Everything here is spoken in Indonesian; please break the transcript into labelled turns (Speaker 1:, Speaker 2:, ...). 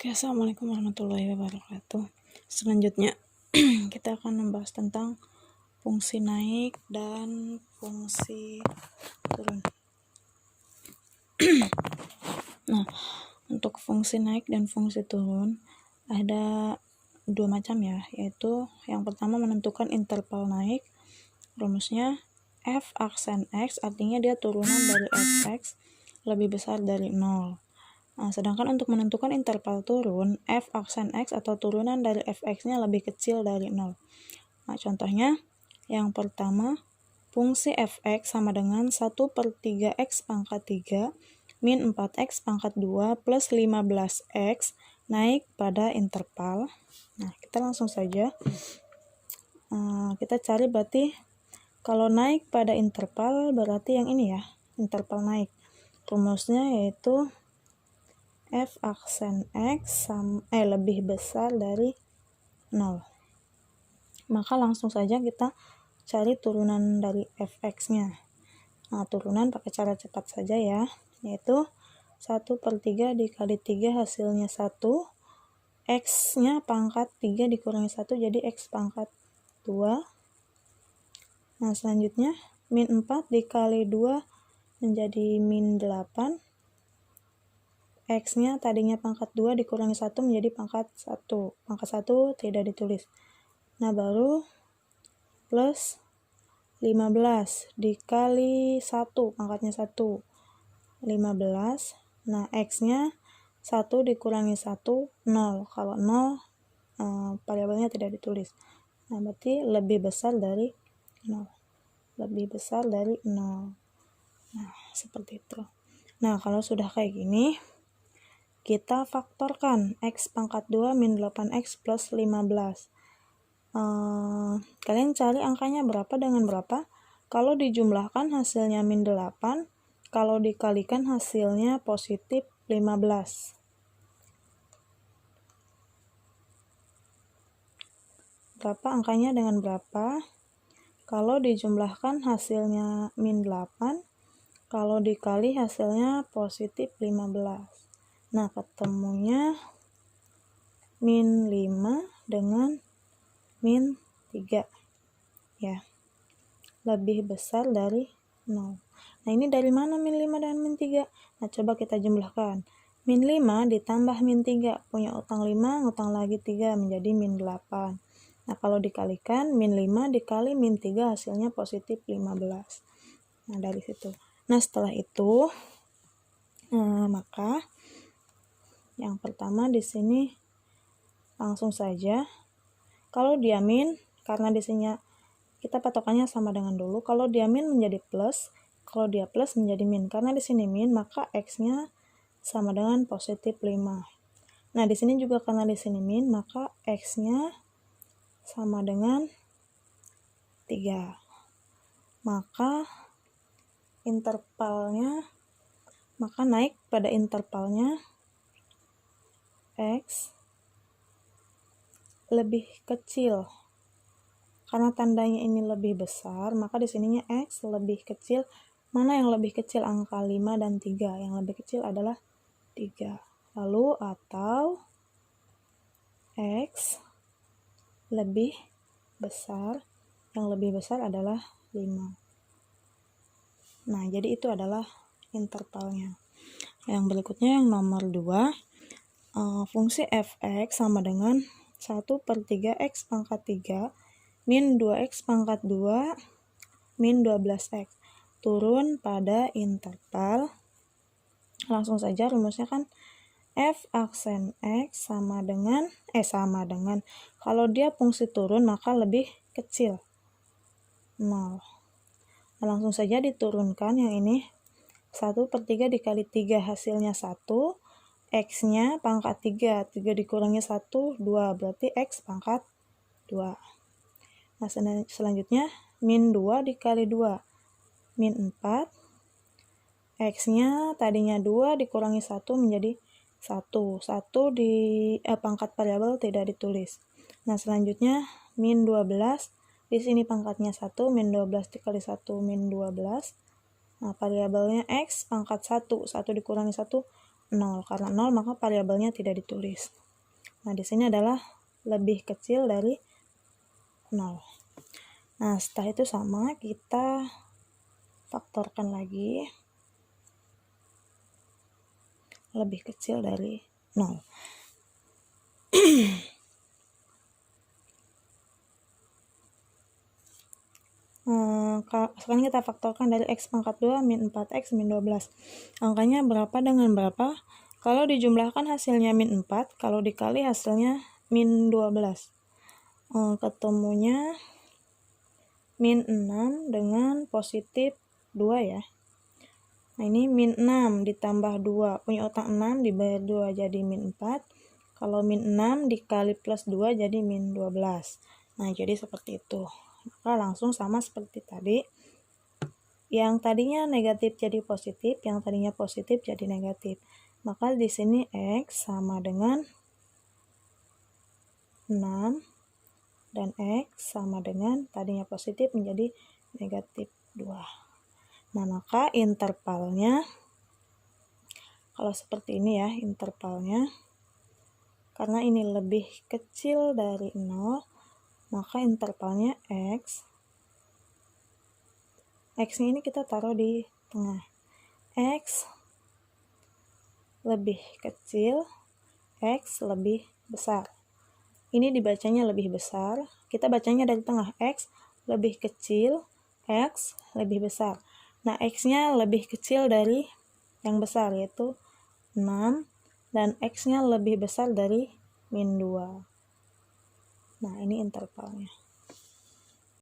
Speaker 1: Oke, assalamualaikum warahmatullahi wabarakatuh. Selanjutnya kita akan membahas tentang fungsi naik dan fungsi turun. Nah, untuk fungsi naik dan fungsi turun ada dua macam ya, yaitu yang pertama menentukan interval naik. Rumusnya f aksen x, artinya dia turunan dari fx lebih besar dari 0. Nah, sedangkan untuk menentukan interval turun, f aksen x atau turunan dari fx-nya lebih kecil dari 0. Nah, contohnya, yang pertama, fungsi fx sama dengan 1/3x pangkat 3 min 4x pangkat 2 plus 15x naik pada interval. Nah, kita langsung saja. Kita cari berarti, kalau naik pada interval berarti yang ini ya, interval naik. Rumusnya yaitu f aksen x lebih besar dari 0. Maka langsung saja kita cari turunan dari fx-nya. Nah, turunan pakai cara cepat saja ya, yaitu 1/3 dikali 3 hasilnya 1, x-nya pangkat 3 dikurangi 1 jadi x pangkat 2. Nah, selanjutnya min 4 dikali 2 menjadi min 8. X-nya tadinya pangkat 2 dikurangi 1 menjadi pangkat 1. Pangkat 1 tidak ditulis. Nah, baru plus 15 dikali 1, pangkatnya 1. 15. Nah, X-nya 1 dikurangi 1, 0. Kalau 0, variabelnya tidak ditulis. Nah, berarti lebih besar dari 0. Lebih besar dari 0. Nah, seperti itu. Nah, kalau sudah kayak gini, kita faktorkan x pangkat 2 min 8x plus 15. Kalian cari angkanya berapa dengan berapa. Kalau dijumlahkan hasilnya min 8, kalau dikalikan hasilnya positif 15. Berapa angkanya dengan berapa? Kalau dijumlahkan hasilnya min 8, kalau dikali hasilnya positif 15. Nah, ketemunya min 5 dengan min 3 ya, lebih besar dari 0. Nah, ini dari mana min 5 dan min 3? Nah, coba kita jumlahkan. Min 5 ditambah min 3, punya utang 5, ngutang lagi 3 menjadi min 8. Nah, kalau dikalikan min 5 dikali min 3 hasilnya positif 15. Nah, dari situ. Nah, setelah itu maka yang pertama di sini langsung saja, kalau dia min, karena di sini kita patokannya sama dengan dulu, kalau dia min menjadi plus, kalau dia plus menjadi min. Karena di sini min, maka x-nya sama dengan positif 5. Nah, di sini juga karena di sini min, maka x-nya sama dengan 3. Maka naik pada intervalnya x lebih kecil. Karena tandanya ini lebih besar, maka di sininya x lebih kecil. Mana yang lebih kecil? Angka 5 dan 3. Yang lebih kecil adalah 3. Lalu atau x lebih besar, yang lebih besar adalah 5. Nah, jadi itu adalah intervalnya. Yang berikutnya yang nomor 2, fungsi fx sama dengan 1/3x pangkat 3 min 2x pangkat 2 min 12x. Turun pada interval. Langsung saja rumusnya kan f aksen x sama dengan kalau dia fungsi turun maka lebih kecil 0. Nah, langsung saja diturunkan yang ini. 1/3 dikali 3 hasilnya 1, x-nya pangkat 3, 3 dikurangi 1, 2, berarti x pangkat 2. Nah, selanjutnya min 2 dikali 2, min 4, x-nya tadinya 2 dikurangi 1 menjadi 1, 1 di pangkat variabel tidak ditulis. Nah, selanjutnya min 12, di sini pangkatnya 1, min 12 dikali 1, min 12. Nah, variabelnya x pangkat 1, 1 dikurangi 1, 0. Karena 0 maka variabelnya tidak ditulis. Nah, di sini adalah lebih kecil dari 0. Nah, setelah itu sama, kita faktorkan lagi. Lebih kecil dari 0. Sekarang kita faktorkan dari x pangkat 2 min 4x min 12. Angkanya berapa dengan berapa? Kalau dijumlahkan hasilnya min 4, kalau dikali hasilnya min 12. Ketemunya min 6 dengan positif 2 ya. Nah, ini min 6 ditambah 2. Punya utang 6 dibayar 2 jadi min 4. Kalau min 6 dikali plus 2 jadi min 12. Nah, jadi seperti itu. Maka langsung sama seperti tadi. Yang tadinya negatif jadi positif, yang tadinya positif jadi negatif. Maka di sini X sama dengan 6 dan X sama dengan tadinya positif menjadi negatif 2. Nah, maka intervalnya kalau seperti ini ya, intervalnya karena ini lebih kecil dari 0, maka intervalnya X-nya ini kita taruh di tengah. X lebih kecil, X lebih besar. Ini dibacanya lebih besar, kita bacanya dari tengah. X lebih kecil, X lebih besar. Nah, X-nya lebih kecil dari yang besar, yaitu 6, dan X-nya lebih besar dari min 2. Nah, ini intervalnya.